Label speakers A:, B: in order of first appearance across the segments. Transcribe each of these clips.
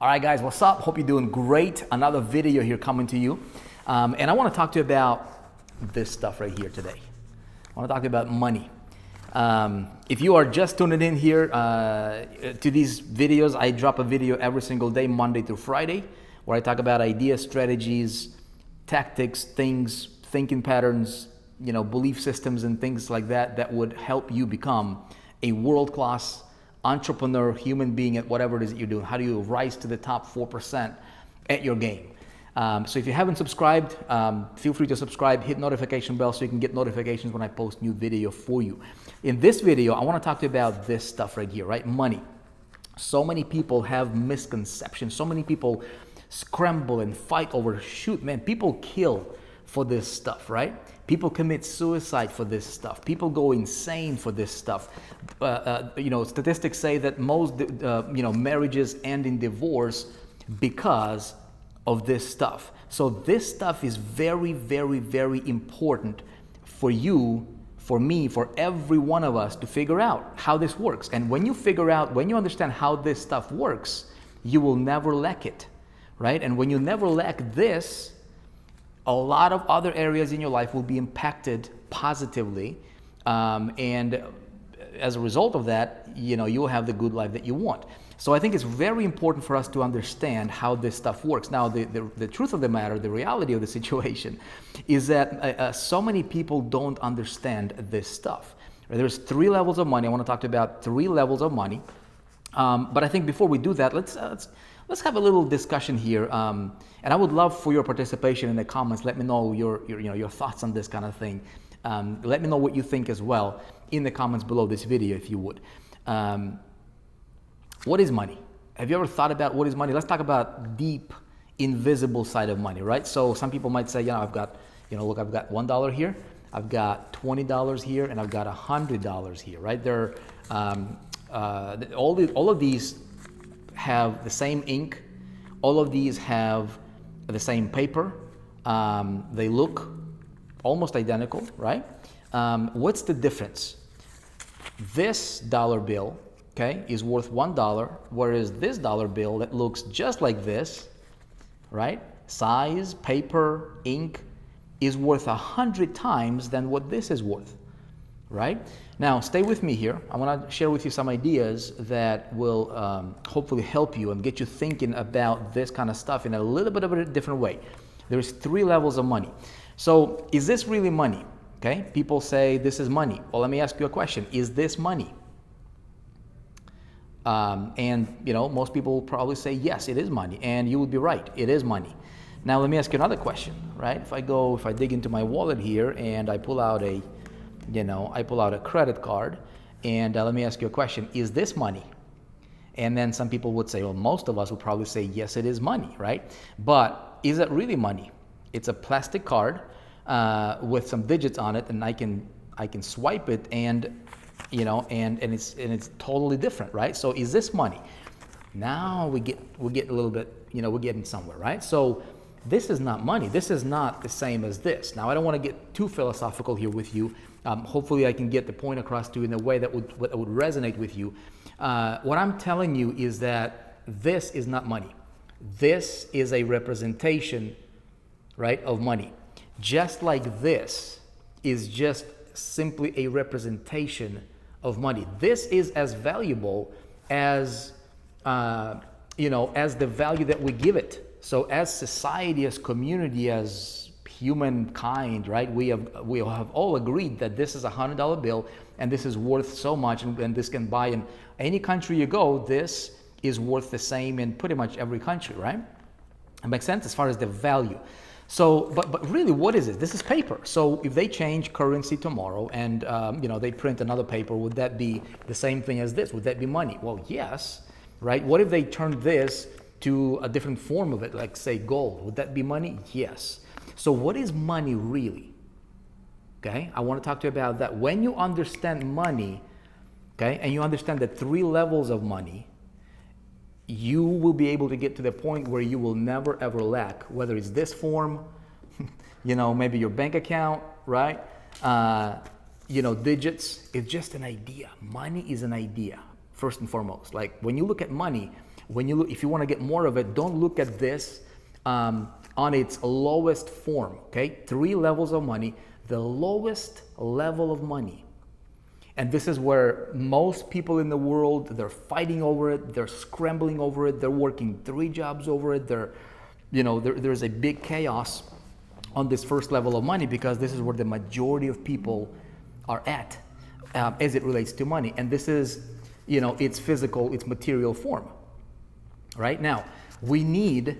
A: All right, guys, what's up? Hope you're doing great. Another video here coming to you. And I want to talk to you about this stuff right here today. I want to talk to you about money. If you are just tuning in here to these videos, I drop a video every single day, Monday through Friday, where I talk about ideas, strategies, tactics, things, thinking patterns, belief systems and things like that that would help you become a world-class entrepreneur, human being at whatever it is that you're doing. How do you rise to the top 4% at your game? So if you haven't subscribed, feel free to subscribe, hit notification bell so you can get notifications when I post new video for you. In this video, I want to talk to you about this stuff right here, right? Money. So many people have misconceptions. So many people scramble and fight over, shoot, man, people kill for this stuff, right? People commit suicide for this stuff. People go insane for this stuff. Statistics say that most, marriages end in divorce because of this stuff. So this stuff is very, very, very important for you, for me, for every one of us to figure out how this works. And when you understand how this stuff works, you will never lack it, right? And when you never lack this, a lot of other areas in your life will be impacted positively, and as a result of that, you'll have the good life that you want. So I think it's very important for us to understand how this stuff works. Now, the truth of the matter, the reality of the situation, is that so many people don't understand this stuff. There's 3 levels of money. I want to talk to you about 3 levels of money. But I think before we do that, let's have a little discussion here. And I would love for your participation in the comments. Let me know your thoughts on this kind of thing. Let me know what you think as well in the comments below this video, if you would. What is money? Have you ever thought about what is money? Let's talk about deep, invisible side of money, right? So some people might say, I've got $1 here, I've got $20 here, and I've got $100 here, right? All of these have the same ink. All of these have the same paper. They look almost identical, right? What's the difference? This dollar bill, okay, is worth $1, whereas this dollar bill that looks just like this, right? Size, paper, ink, is worth 100 times than what this is worth, right? Now, stay with me here. I want to share with you some ideas that will hopefully help you and get you thinking about this kind of stuff in a little bit of a different way. There's 3 levels of money. So, is this really money? Okay, people say this is money. Well, let me ask you a question. Is this money? Most people will probably say, yes, it is money. And you would be right. It is money. Now, let me ask you another question, right? If I dig into my wallet here and I pull out a credit card, and let me ask you a question. Is this money? And then some people would say, well, most of us would probably say, yes, it is money, right? But is it really money? It's a plastic card with some digits on it, and I can swipe it, and it's totally different, right? So is this money? Now we get a little bit, we're getting somewhere, right? So this is not money. This is not the same as this. Now, I don't want to get too philosophical here with you. Hopefully I can get the point across to you in a way that would resonate with you. What I'm telling you is that this is not money. This is a representation, right, of money. Just like this is just simply a representation of money. This is as valuable as as the value that we give it. So as society, as community, as humankind, right, we have all agreed that this is a $100 bill and this is worth so much, and this can buy in any country you go. This is worth the same in pretty much every country, right? It makes sense as far as the value. So, but really, what is it? This is paper. So if they change currency tomorrow and they print another paper, would that be the same thing as this? Would that be money? Well, yes, right? What if they turned this to a different form of it, like say gold? Would that be money? Yes. So what is money really? Okay, I want to talk to you about that. When you understand money, okay, and you understand the 3 levels of money, you will be able to get to the point where you will never ever lack, whether it's this form, maybe your bank account, right? Digits. It's just an idea. Money is an idea, first and foremost. Like when you look at money, if you want to get more of it, don't look at this on its lowest form, okay? 3 levels of money, the lowest level of money. And this is where most people in the world, they're fighting over it, they're scrambling over it, they're working 3 jobs over it, there's a big chaos on this first level of money, because this is where the majority of people are at as it relates to money. And this is, its physical, its material form. Right now, we need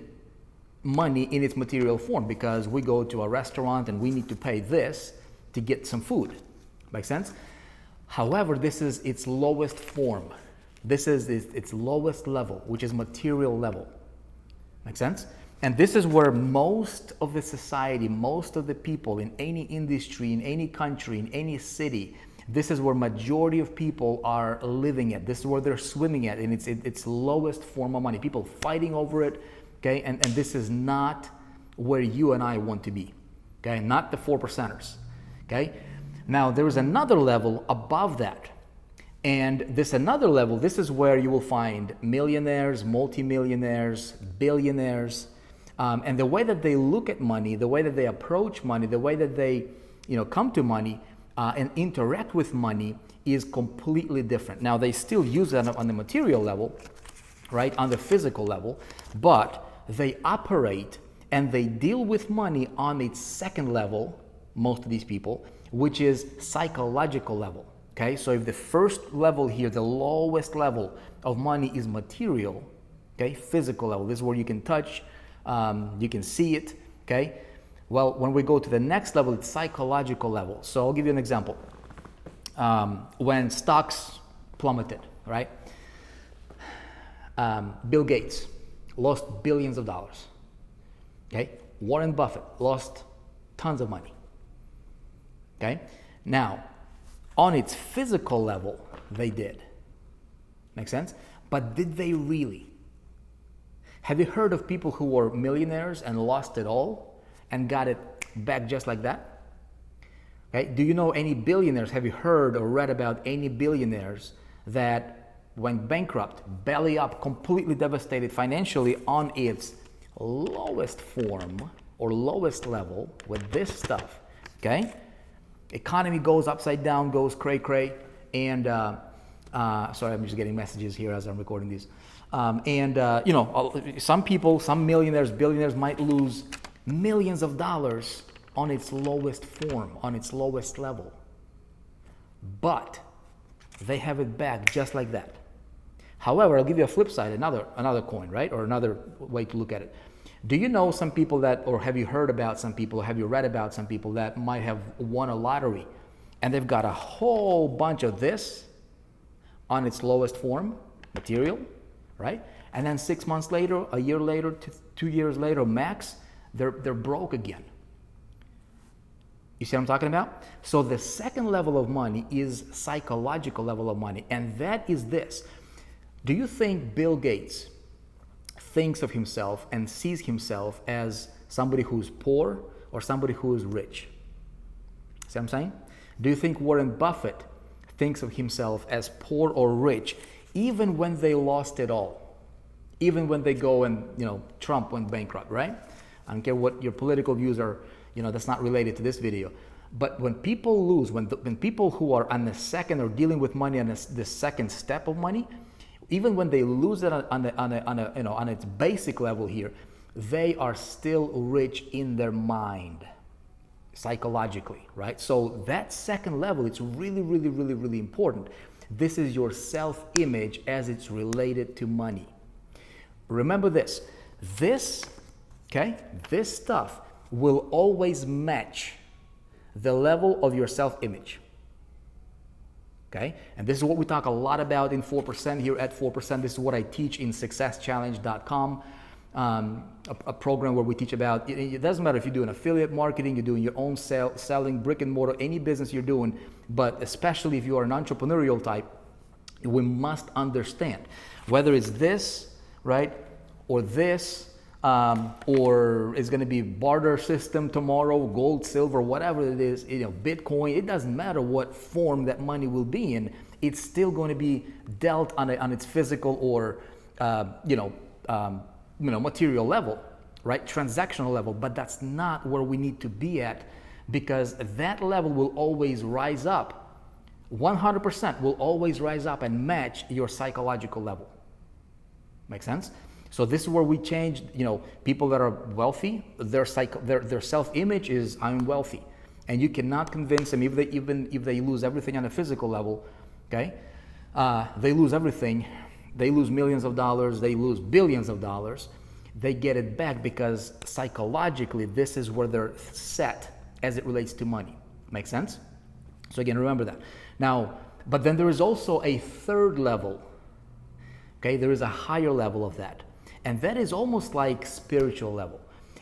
A: money in its material form, because we go to a restaurant and we need to pay this to get some food. Make sense? However, this is its lowest form. This is its lowest level, which is material level. Make sense? And this is where most of the society, most of the people in any industry, in any country, in any city, this is where majority of people are living at. This is where they're swimming at, in its lowest form of money. People fighting over it, okay? And this is not where you and I want to be, okay? Not the 4%ers, okay? Now, there is another level above that. And this another level, this is where you will find millionaires, multimillionaires, billionaires, and the way that they look at money, the way that they approach money, the way that they, come to money and interact with money is completely different. Now, they still use it on the material level, right, on the physical level, but they operate and they deal with money on its second level, most of these people, which is psychological level. Okay, so if the first level here, the lowest level of money is material, okay, physical level, this is where you can touch, you can see it, okay? Well, when we go to the next level, it's psychological level. So I'll give you an example. When stocks plummeted, right? Bill Gates lost billions of dollars, okay? Warren Buffett lost tons of money, okay? Now, on its physical level, they did. Make sense? But did they really? Have you heard of people who were millionaires and lost it all and got it back just like that? Okay? Do you know any billionaires? Have you heard or read about any billionaires that went bankrupt, belly up, completely devastated financially on its lowest form or lowest level with this stuff? Okay? Economy goes upside down, goes cray-cray, and sorry, I'm just getting messages here as I'm recording these. Some people, some millionaires, billionaires might lose millions of dollars on its lowest form, on its lowest level. But they have it back just like that. However, I'll give you a flip side, another coin, right? Or another way to look at it. Do you know some people that, or have you heard about some people, or have you read about some people that might have won a lottery and they've got a whole bunch of this on its lowest form, material, right? And then 6 months later, a year later, 2 years later, max, they're broke again. You see what I'm talking about? So the second level of money is psychological level of money, and that is this. Do you think Bill Gates thinks of himself and sees himself as somebody who's poor or somebody who is rich? See what I'm saying? Do you think Warren Buffett thinks of himself as poor or rich, even when they lost it all? Even when they go and, Trump went bankrupt, right? I don't care what your political views are, that's not related to this video. But when people lose, when people who are on the second or dealing with money on the second step of money, even when they lose it on its basic level here, they are still rich in their mind, psychologically, right? So that second level, it's really, really, really, really important. This is your self-image as it's related to money. Remember this stuff will always match the level of your self-image. Okay, and this is what we talk a lot about in 4% here at 4%. This is what I teach in successchallenge.com, a program where we teach about, it doesn't matter if you're doing affiliate marketing, you're doing your own selling, brick and mortar, any business you're doing, but especially if you are an entrepreneurial type, we must understand whether it's this, right, or this, or it's going to be barter system tomorrow, gold, silver, whatever it is, Bitcoin. It doesn't matter what form that money will be in. It's still going to be dealt on its physical or material level, right? Transactional level, but that's not where we need to be at, because that level will always rise up. 100% will always rise up and match your psychological level. Make sense? So this is where we change, people that are wealthy, their self-image is, I'm wealthy. And you cannot convince them, even if they lose everything on a physical level, okay? They lose everything. They lose millions of dollars. They lose billions of dollars. They get it back because psychologically, this is where they're set as it relates to money. Make sense? So again, remember that. Now, but then there is also a third level. Okay, there is a higher level of that. And that is almost like spiritual level.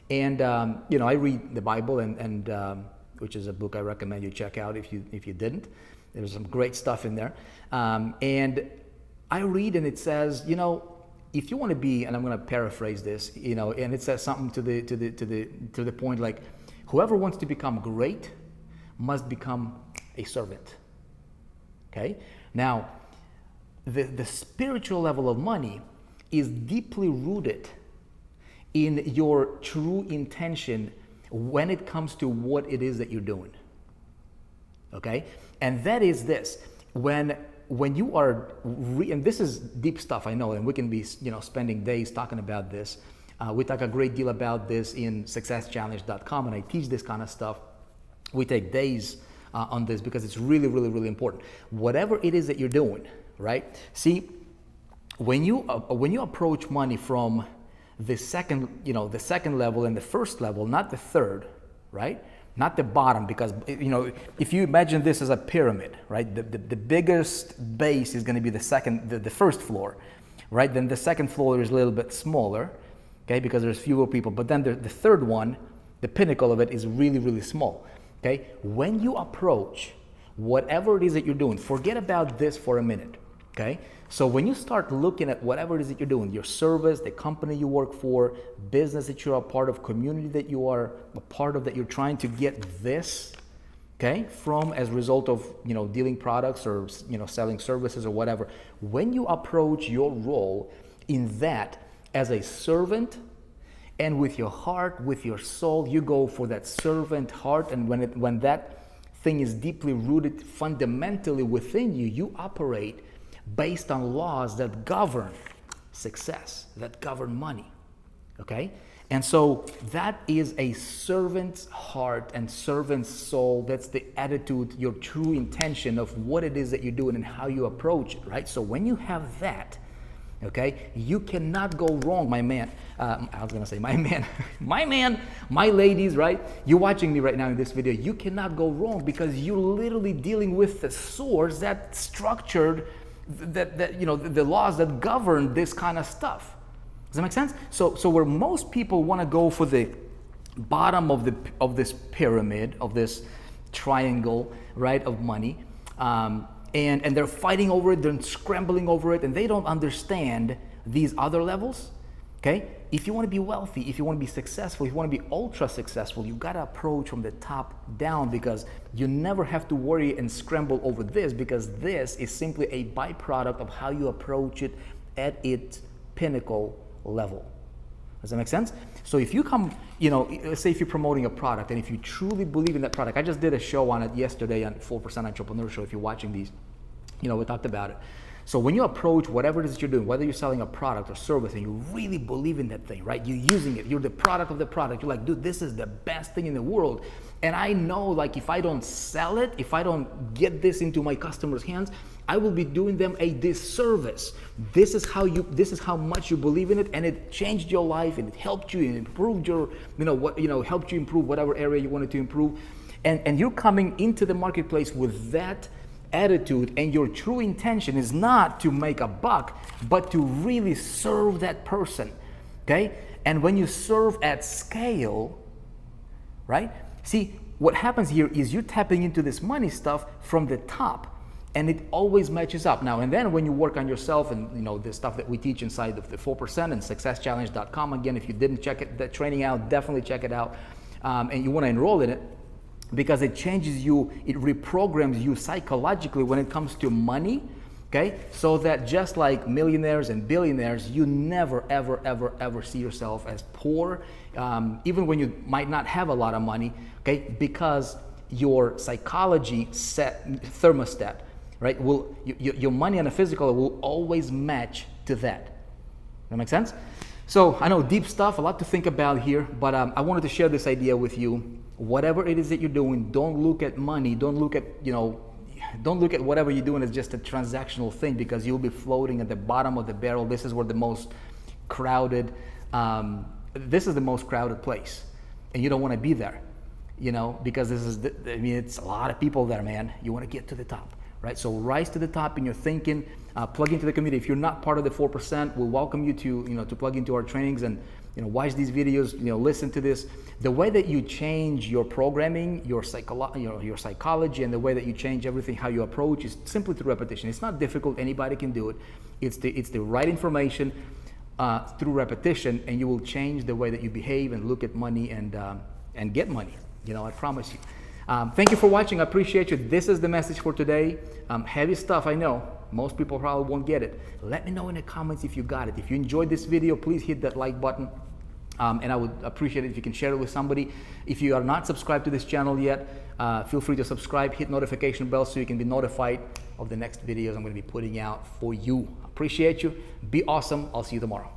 A: And, I read the Bible, and which is a book I recommend you check out if you didn't. There's some great stuff in there. And I read, and it says, if you want to be, and I'm going to paraphrase this, and it says something to the point like, whoever wants to become great must become a servant. Okay? Now, the spiritual level of money is deeply rooted in your true intention when it comes to what it is that you're doing. Okay? And that is this. When you are, and this is deep stuff, I know, and we can be, spending days talking about this. We talk a great deal about this in successchallenge.com, and I teach this kind of stuff. We take days on this because it's really, really, really important. Whatever it is that you're doing, right? See, when you approach money from the second level and the first level, not the third, right? Not the bottom, because if you imagine this as a pyramid, right? The biggest base is going to be the first floor, right? Then the second floor is a little bit smaller, okay, because there's fewer people. But then the third one, the pinnacle of it, is really, really small. Okay, when you approach whatever it is that you're doing, forget about this for a minute. Okay, so when you start looking at whatever it is that you're doing, your service, the company you work for, business that you're a part of, community that you are a part of, that you're trying to get this, okay, from as a result of dealing products or selling services or whatever. When you approach your role in that as a servant, and with your heart, with your soul, you go for that servant heart. And when that thing is deeply rooted fundamentally within you, you operate based on laws that govern success, that govern money. Okay? And so that is a servant's heart and servant's soul. That's the attitude, your true intention of what it is that you're doing and how you approach it, right? So when you have that, okay, you cannot go wrong, my man. I was going to say my man. My ladies, right? You're watching me right now in this video. You cannot go wrong because you're literally dealing with the source that structured the laws that govern this kind of stuff. Does that make sense? So where most people want to go for the bottom of this pyramid, of this triangle, right, of money, and they're fighting over it, they're scrambling over it, and they don't understand these other levels. Okay? If you want to be wealthy, if you want to be successful, if you want to be ultra successful, you've got to approach from the top down, because you never have to worry and scramble over this, because this is simply a byproduct of how you approach it at its pinnacle level. Does that make sense? So if you come, let's say if you're promoting a product and if you truly believe in that product, I just did a show on it yesterday on 4% Entrepreneur Show. If you're watching these, we talked about it. So when you approach whatever it is you're doing, whether you're selling a product or service and you really believe in that thing, right? You're using it. You're the product of the product. You're like, dude, this is the best thing in the world. And I know, like, if I don't sell it, if I don't get this into my customers' hands, I will be doing them a disservice. This is how much you believe in it, and it changed your life, and it helped you, and improved your, helped you improve whatever area you wanted to improve. And you're coming into the marketplace with that attitude, and your true intention is not to make a buck, but to really serve that person. Okay? And when you serve at scale, right? See, what happens here is you're tapping into this money stuff from the top, and it always matches up. Now and then when you work on yourself and the stuff that we teach inside of the 4% and successchallenge.com, again, if you didn't check that training out, definitely check it out, and you want to enroll in it, because it changes you, it reprograms you psychologically when it comes to money, Okay, so that just like millionaires and billionaires, you never, ever, ever, ever see yourself as poor, even when you might not have a lot of money, okay, because your psychology set thermostat, right, your money on a physical will always match to that. That make sense? So I know deep stuff, a lot to think about here, but I wanted to share this idea with you. Whatever it is that you're doing, don't look at money, don't look at, don't look at whatever you're doing as just a transactional thing, because you'll be floating at the bottom of the barrel. This is where the most crowded, this is the most crowded place, and you don't want to be there, because this is, it's a lot of people there, man. You want to get to the top, right? So rise to the top in your thinking, plug into the community. If you're not part of the 4%, we'll welcome you to, to plug into our trainings and, watch these videos, listen to this. The way that you change your programming, your psychology, and the way that you change everything, how you approach, is simply through repetition. It's not difficult. Anybody can do it. It's the right information through repetition, and you will change the way that you behave and look at money and get money. I promise you. Thank you for watching. I appreciate you. This is the message for today. Heavy stuff, I know. Most people probably won't get it. Let me know in the comments if you got it. If you enjoyed this video, please hit that like button. And I would appreciate it if you can share it with somebody. If you are not subscribed to this channel yet, feel free to subscribe, hit notification bell so you can be notified of the next videos I'm going to be putting out for you. Appreciate you. Be awesome. I'll see you tomorrow.